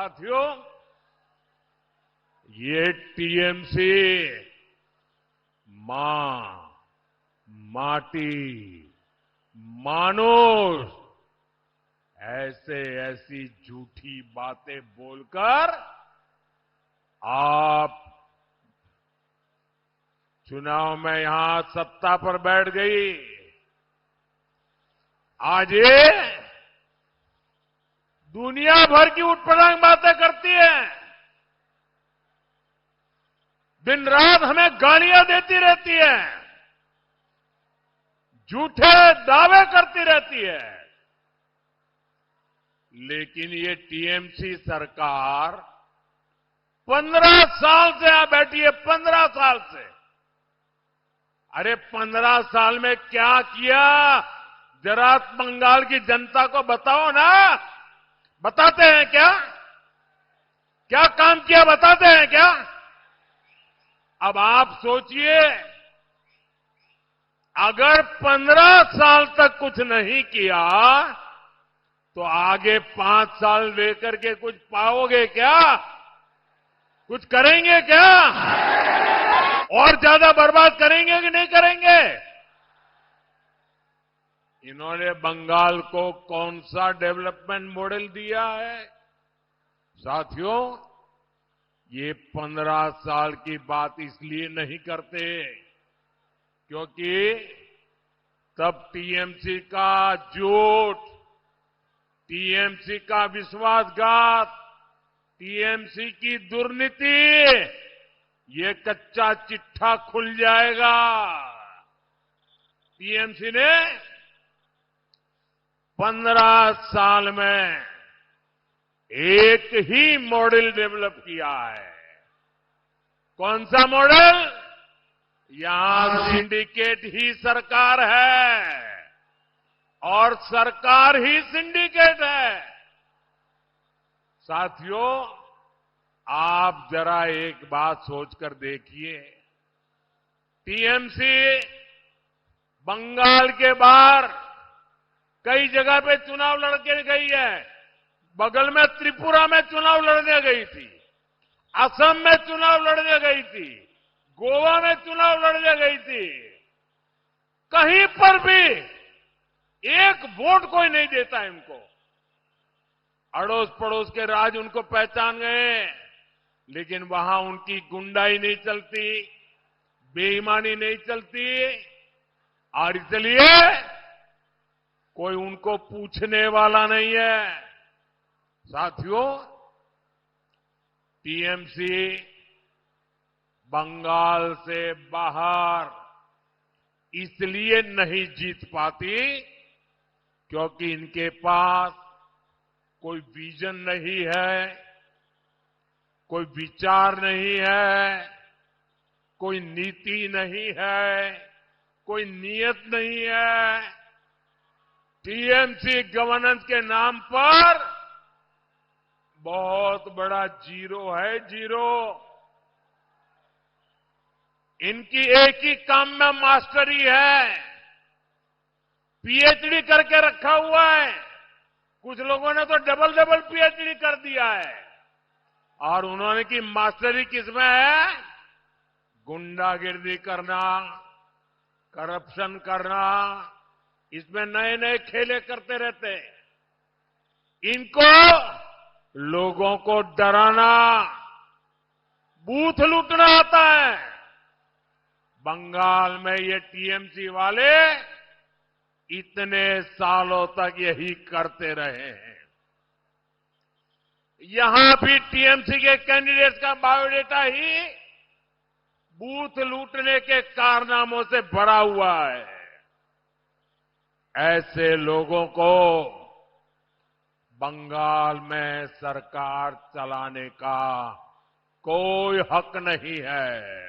साथियों, ये टीएमसी मां, माटी, मानुष ऐसी झूठी बातें बोलकर आप चुनाव में यहां सत्ता पर बैठ गई। आज ये दुनिया भर की उठपटांग बातें करती है, दिन रात हमें गालियां देती रहती है, झूठे दावे करती रहती है। लेकिन ये टीएमसी सरकार 15 साल से यहां बैठी है, 15 साल से। अरे 15 साल में क्या किया, जरा बंगाल की जनता को बताओ ना। बताते हैं क्या? क्या काम किया बताते हैं क्या? अब आप सोचिए, अगर 15 साल तक कुछ नहीं किया तो आगे 5 साल लेकर के कुछ पाओगे क्या? कुछ करेंगे क्या? और ज्यादा बर्बाद करेंगे कि नहीं करेंगे? इन्होंने बंगाल को कौन सा डेवलपमेंट मॉडल दिया है? साथियों, ये 15 साल की बात इसलिए नहीं करते क्योंकि तब टीएमसी का झूठ, टीएमसी का विश्वासघात, टीएमसी की दुर्नीति, ये कच्चा चिट्ठा खुल जाएगा। टीएमसी ने 15 साल में एक ही मॉडल डेवलप किया है। कौन सा मॉडल? यहां सिंडिकेट ही सरकार है और सरकार ही सिंडिकेट है। साथियों, आप जरा एक बात सोचकर देखिए, टीएमसी बंगाल के बाहर कई जगह पे चुनाव लड़के गई है। बगल में त्रिपुरा में चुनाव लड़ने गई थी, असम में चुनाव लड़ने गई थी, गोवा में चुनाव लड़ने गई थी। कहीं पर भी एक वोट कोई नहीं देता इनको। अड़ोस पड़ोस के राज्य उनको पहचान गए, लेकिन वहां उनकी गुंडाई नहीं चलती, बेईमानी नहीं चलती, और इसलिए कोई उनको पूछने वाला नहीं है। साथियों, टीएमसी बंगाल से बाहर इसलिए नहीं जीत पाती क्योंकि इनके पास कोई विजन नहीं है, कोई विचार नहीं है, कोई नीति नहीं है, कोई नियत नहीं है। टीएमसी गवर्नेंस के नाम पर बहुत बड़ा जीरो है, जीरो। इनकी एक ही काम में मास्टरी है, पीएचडी करके रखा हुआ है। कुछ लोगों ने तो डबल डबल पीएचडी कर दिया है। और उन्होंने की मास्टरी किसमें है? गुंडागिर्दी करना, करप्शन करना, इसमें नए नए खेले करते रहते। इनको लोगों को डराना, बूथ लूटना आता है। बंगाल में ये टीएमसी वाले इतने सालों तक यही करते रहे हैं। यहां भी टीएमसी के कैंडिडेट्स का बायोडेटा ही बूथ लूटने के कारनामों से भरा हुआ है। ऐसे लोगों को बंगाल में सरकार चलाने का कोई हक नहीं है।